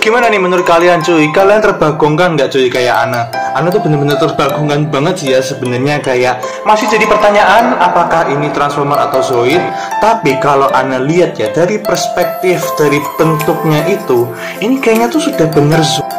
Gimana nih menurut kalian cuy? Kalian terbagongkan nggak cuy kayak Ana? Ana tuh bener-bener terbagongkan banget sih ya sebenarnya, kayak masih jadi pertanyaan apakah ini Transformer atau Zoid. Tapi kalau Ana lihat ya dari perspektif dari bentuknya itu, ini kayaknya tuh sudah bener Zoid.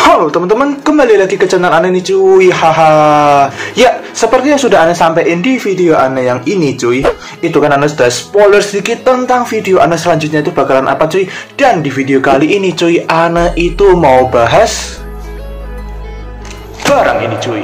Halo teman-teman, kembali lagi ke channel Ana nih cuy. Haha. Ya, seperti yang sudah Ana sampaikan di video Ana yang ini cuy, itu kan Ana sudah spoiler sedikit tentang video Ana selanjutnya itu bakalan apa cuy. Dan di video kali ini cuy, Ana itu mau bahas barang ini cuy.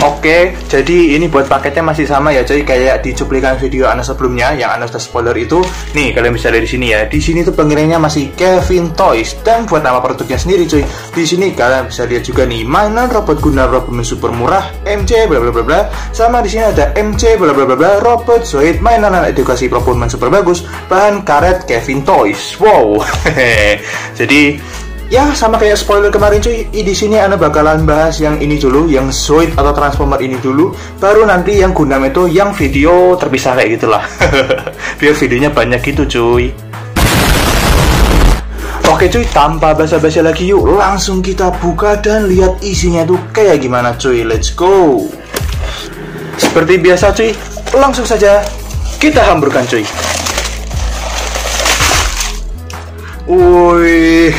Oke, jadi ini buat paketnya masih sama ya cuy, kayak di cuplikan video Ana sebelumnya yang Ana sudah spoiler itu. Nih, kalian bisa lihat di sini ya. Di sini tuh pengirimnya masih Kevin Toys, dan buat nama produknya sendiri cuy. Di sini kalian bisa lihat juga nih mainan robot guna robot super murah MC bla bla bla bla. Sama di sini ada MC bla bla bla bla robot Zoid mainan anak edukasi performance super bagus, bahan karet Kevin Toys. Wow. Jadi ya sama kayak spoiler kemarin cuy, di sini Ana bakalan bahas yang ini dulu, yang Zoid atau Transformer ini dulu, baru nanti yang Gundam itu yang video terpisah kayak gitulah. Biar videonya banyak gitu cuy. Oke cuy, tanpa basa-basi lagi yuk langsung kita buka dan lihat isinya tuh kayak gimana cuy. Let's go. Seperti biasa cuy, langsung saja kita hamburkan cuy. Woi.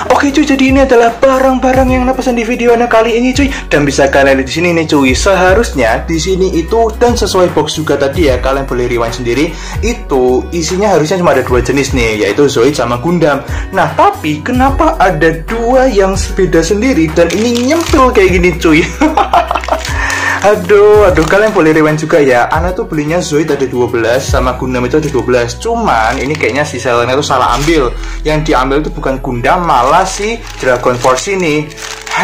Oke cuy, jadi ini adalah barang-barang yang Ana pesan di video Ana kali ini cuy, dan bisa kalian lihat di sini nih cuy. Seharusnya di sini itu, dan sesuai box juga tadi ya, kalian boleh rewind sendiri. Itu isinya harusnya cuma ada dua jenis nih, yaitu Zoid sama Gundam. Nah tapi kenapa ada dua yang beda sendiri dan ini nyempil kayak gini cuy? Aduh, kalian boleh rewind juga ya. Ana tuh belinya Zoid ada 12, sama Gundam itu ada 12. Cuman ini kayaknya si sellernya tuh salah ambil. Yang diambil itu bukan Gundam, malah si Dragon Force ini.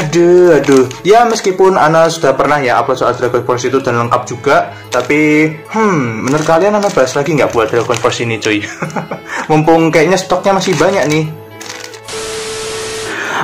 Aduh. Ya meskipun Ana sudah pernah ya upload soal Dragon Force itu dan lengkap juga, tapi menurut kalian Ana bahas lagi nggak buat Dragon Force ini cuy? Mumpung kayaknya stoknya masih banyak nih.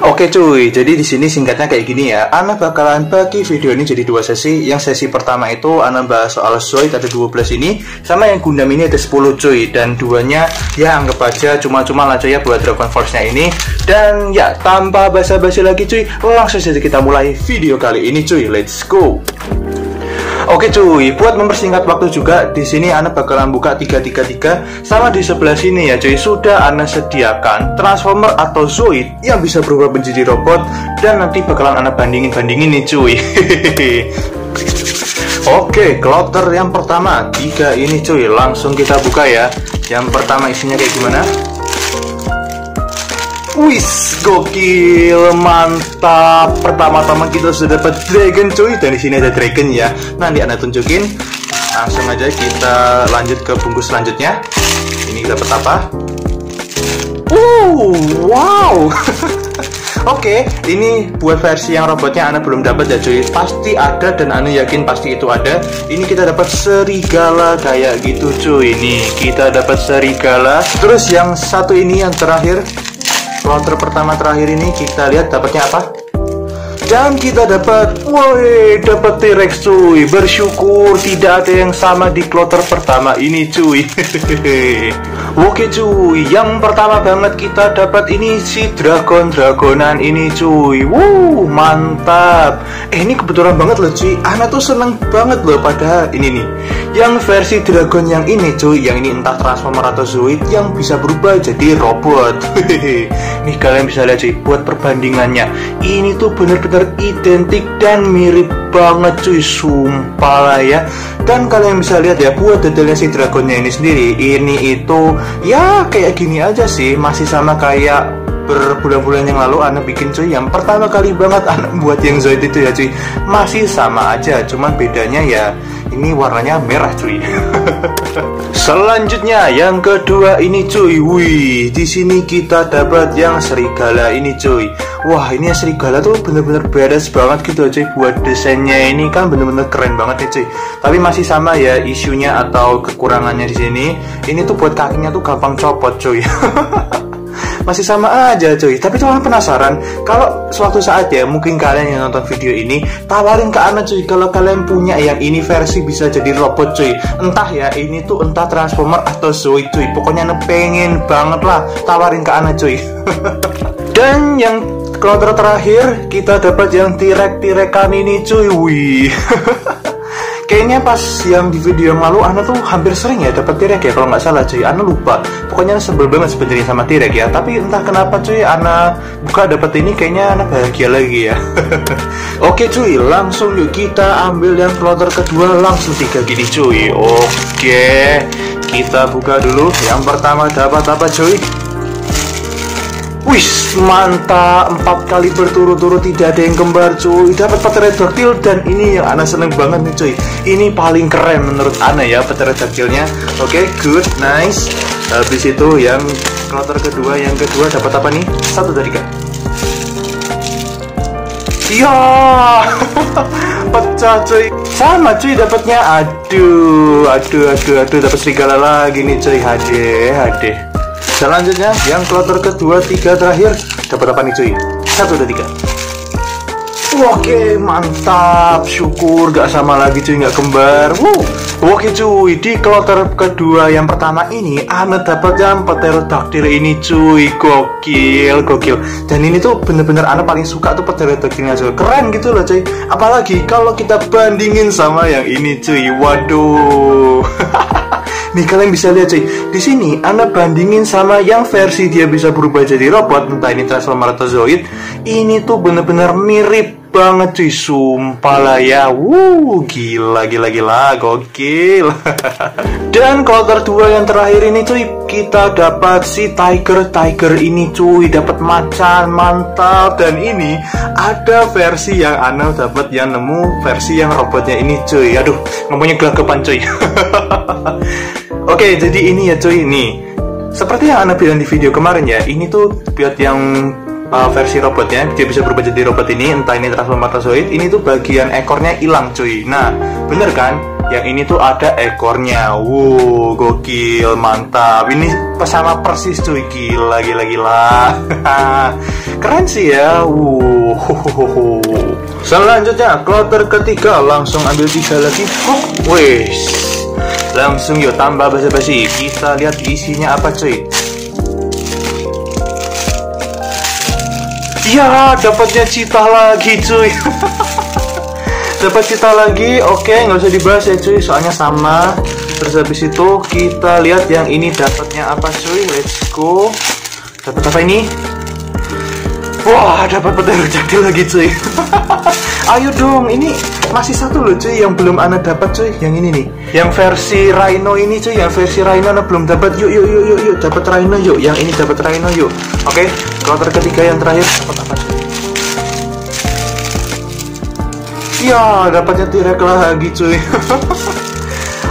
Oke cuy, jadi di sini singkatnya kayak gini ya. Ana bakalan bagi video ini jadi dua sesi. Yang sesi pertama itu Ana bahas soal Zoid ada 12 ini, sama yang Gundam ini ada 10 cuy. Dan duanya ya anggap aja cuma-cuma lah cuy ya buat Dragon Force-nya ini. Dan ya tanpa basa-basi lagi cuy, langsung saja kita mulai video kali ini cuy. Let's go. Oke cuy, buat mempersingkat waktu juga, di sini Ana bakalan buka 333, sama di sebelah sini ya cuy, sudah Ana sediakan Transformer atau Zoid yang bisa berubah menjadi robot, dan nanti bakalan Ana bandingin nih cuy. Oke, kloter yang pertama, 3 ini cuy, langsung kita buka ya. Yang pertama isinya kayak gimana? Wis, gokil, mantap. Pertama-tama kita sudah dapat dragon cuy, dan di sini ada dragon ya. Nanti Ana tunjukin. Langsung aja kita lanjut ke bungkus selanjutnya. Ini dapat apa? Wow. Oke, ini buat versi yang robotnya Ana belum dapat ya cuy. Pasti ada dan Ana yakin pasti itu ada. Ini kita dapat serigala kayak gitu cuy. Nih, kita dapat serigala. Terus yang satu ini yang terakhir, kloter pertama terakhir ini kita lihat dapatnya apa? Dan kita dapat, woi, dapat T-Rex cuy. Bersyukur tidak ada yang sama di kloter pertama ini cuy. Oke cuy, yang pertama banget kita dapat ini si dragonan ini cuy. Wow, mantap. Ini kebetulan banget loh cuy, Ana tuh seneng banget loh pada ini nih, yang versi dragon yang ini cuy. Yang ini entah Transformer atau Zoid yang bisa berubah jadi robot. Nih kalian bisa lihat cuy, buat perbandingannya, ini tuh bener-bener identik dan mirip banget cuy, sumpah lah ya. Dan kalian bisa lihat ya, buat detailnya si dragonnya ini sendiri, ini itu ya kayak gini aja sih, masih sama kayak berbulan-bulan yang lalu Ana bikin cuy. Yang pertama kali banget Ana buat yang Zoid itu ya cuy, masih sama aja, cuman bedanya ya ini warnanya merah cuy. Selanjutnya yang kedua ini cuy, wih, di sini kita dapat yang serigala ini cuy. Wah, ini serigala tuh bener-bener badass banget gitu cuy. Buat desainnya ini kan bener-bener keren banget nih cuy. Tapi masih sama ya isunya atau kekurangannya di sini. Ini tuh buat kakinya tuh gampang copot cuy. Masih sama aja cuy. Tapi tuh Ana penasaran, kalau suatu saat ya mungkin kalian yang nonton video ini tawarin ke Ana cuy, kalau kalian punya yang ini versi bisa jadi robot cuy, entah ya ini tuh entah Transformer atau Zoid cuy, pokoknya Ana pengen banget lah, tawarin ke Ana cuy. Dan yang kloter terakhir kita dapat yang T-Rex-T-Rexan ini cuy. Wih. Kayaknya pas yang di video yang lalu Ana tuh hampir sering ya dapat T-Rex ya, kalau nggak salah cuy. Ana lupa. Pokoknya sebel banget sebenarnya sama T-Rex ya. Tapi entah kenapa cuy, Ana buka dapat ini kayaknya Ana bahagia lagi ya. Oke cuy, langsung yuk kita ambil yang kloter kedua, langsung 3 gini cuy. Oke, kita buka dulu. Yang pertama dapat apa cuy? Wih, mantap, 4 kali berturut-turut tidak ada yang kembar cuy. Dapat pterodactyl dan ini yang Ana seneng banget nih cuy. Ini paling keren menurut Ana ya pterodactylnya. Oke, good, nice. Habis itu yang kloter kedua, yang kedua dapat apa nih? 1 dari 3. Iya. Pecah cuy. Sama cuy dapatnya. Aduh, dapat serigala lagi nih cuy. Hade. Selanjutnya yang kloter kedua, 3 terakhir dapat apa nih cuy? 1 dari 3. Oke, mantap, syukur gak sama lagi cuy, gak kembar. Oke cuy, di kloter kedua yang pertama ini Ana dapat yang pterodactyl ini cuy. Gokil. Dan ini tuh bener-bener Ana paling suka tuh pterodactylnya cuy. Keren gitu loh cuy. Apalagi kalau kita bandingin sama yang ini cuy. Waduh. Nih kalian bisa lihat cuy, di sini Ana bandingin sama yang versi dia bisa berubah jadi robot, entah ini Transformer atau Zoid. Ini tuh bener-bener mirip banget cuy, sumpah lah ya. Gila, gokil. Dan kloter 2 yang terakhir ini cuy, kita dapat si Tiger ini cuy, dapat macan, mantap. Dan ini ada versi yang Ana dapat yang nemu versi yang robotnya ini cuy. Aduh, ngomongnya gelagapan cuy. Oke, jadi ini ya cuy, nih seperti yang Ana bilang di video kemarin ya, ini tuh buat yang versi robotnya, dia bisa berubah jadi robot ini, entah ini Transformer atau Zoid. Ini tuh bagian ekornya hilang cuy. Nah, bener kan? Yang ini tuh ada ekornya. Gokil, mantap. Ini sama persis cuy, gila. Keren sih ya. Selanjutnya kloter ketiga, langsung ambil 3 lagi. Wes. Langsung yuk tambah basa-basi, kita lihat isinya apa cuy. Ya, dapatnya citah lagi cuy. Dapat citah lagi. Oke, nggak usah dibahas ya cuy, soalnya sama. Terus habis itu kita lihat yang ini dapatnya apa cuy. Let's go. Dapat apa ini? Wah, dapat pterodactyl lagi cuy. Ayo dong, ini masih 1 loh cuy yang belum Ana dapat cuy. Yang ini nih, yang versi Rhino ini cuy. Yang versi Rhino Ana belum dapat. Yuk, dapat Rhino yuk. Yang ini dapat Rhino yuk. Oke, kloter ketiga yang terakhir dapat apa cuy? Ya, dapatnya T-Rex lagi cuy.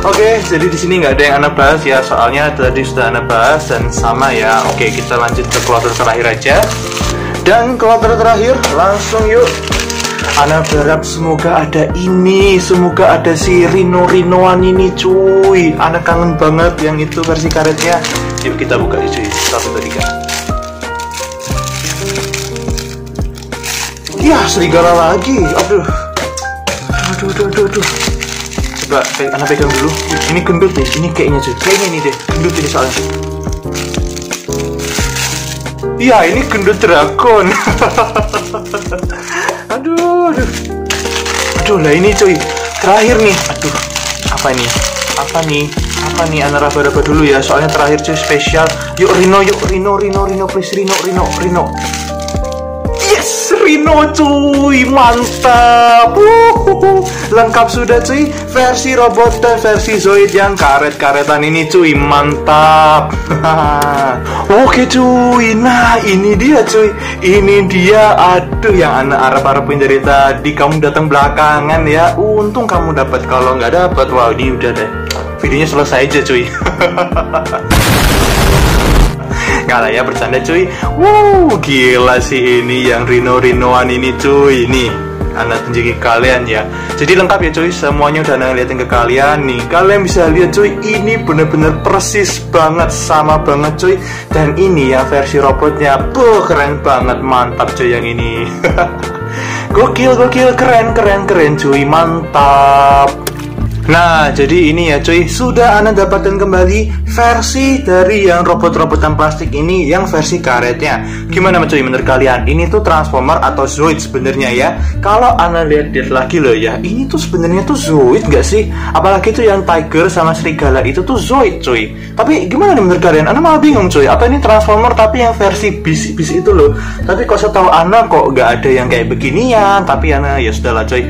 Oke, jadi di sini nggak ada yang Ana bahas ya, soalnya tadi sudah Ana bahas dan sama ya. Oke, kita lanjut ke kloter terakhir aja. Dan kloter terakhir langsung yuk. Ana berharap semoga ada ini, semoga ada si Rhino-Rhinoan ini cuy. Ana kangen banget yang itu versi karetnya. Yuk kita buka cuy, 1 dari 3. Ya, serigala lagi. Aduh. Coba Ana pegang dulu. Ini gendut nih, ini kayaknya cuy. Kayaknya ini deh, gendut ini soalnya. Iya, ini gendut dragon. Aduh, lah ini cuy, terakhir nih. Aduh, apa nih? Apa nih, Ana raba-raba dulu ya, soalnya terakhir cuy spesial. Yuk Rino, please Rino. Yes, Rino cuy, mantap. Lengkap sudah cuy, versi robot dan versi Zoid yang karet-karetan ini cuy, mantap. Oke cuy, nah ini dia cuy, ini dia. Aduh, yang Ana harap-harapin dari tadi, kamu datang belakangan ya. Untung kamu dapat, kalau nggak dapat, wow, ini udah deh, videonya selesai aja cuy. Nggak lah ya, bercanda cuy. Gila sih ini yang Rino-Rinoan ini cuy. Nih, Ana tunjukin kalian ya. Jadi lengkap ya cuy, semuanya udah Ana liatin ke kalian nih. Kalian bisa lihat cuy, ini bener-bener persis banget, sama banget cuy. Dan ini ya versi robotnya, keren banget, mantap cuy yang ini. Gokil, keren cuy, mantap. Nah, jadi ini ya cuy, sudah Ana dapatkan kembali versi dari yang robot-robotan plastik ini, yang versi karetnya. Gimana cuy menurut kalian? Ini tuh Transformer atau Zoid sebenarnya ya? Kalau Ana lihat lagi loh ya, ini tuh sebenarnya tuh Zoid nggak sih? Apalagi tuh yang Tiger sama Serigala itu tuh Zoid cuy. Tapi gimana nih menurut kalian? Ana malah bingung cuy, apa ini Transformer tapi yang versi bis itu loh. Tapi kok setahu Ana kok nggak ada yang kayak beginian. Tapi Ana ya sudahlah cuy.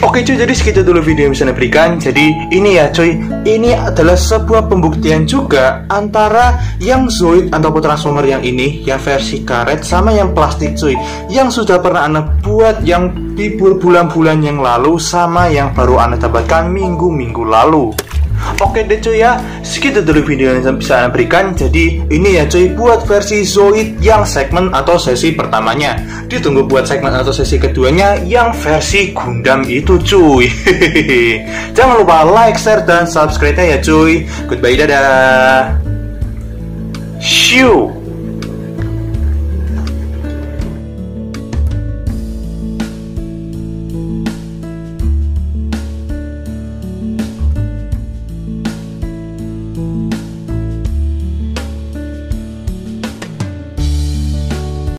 Oke cuy, jadi segitu dulu video yang bisa Ana berikan. Jadi ini ya cuy, ini adalah sebuah pembuktian juga antara yang Zoid ataupun Transformer yang ini, yang versi karet sama yang plastik cuy, yang sudah pernah Ana buat yang di bulan-bulan yang lalu sama yang baru Ana dapatkan minggu-minggu lalu. Oke deh cuy ya, segitu dulu video yang bisa Ana berikan. Jadi ini ya cuy, buat versi Zoid yang segmen atau sesi pertamanya. Ditunggu buat segmen atau sesi keduanya yang versi Gundam itu cuy. Jangan lupa like, share, dan subscribe-nya ya cuy. Goodbye, dadah. Shoo.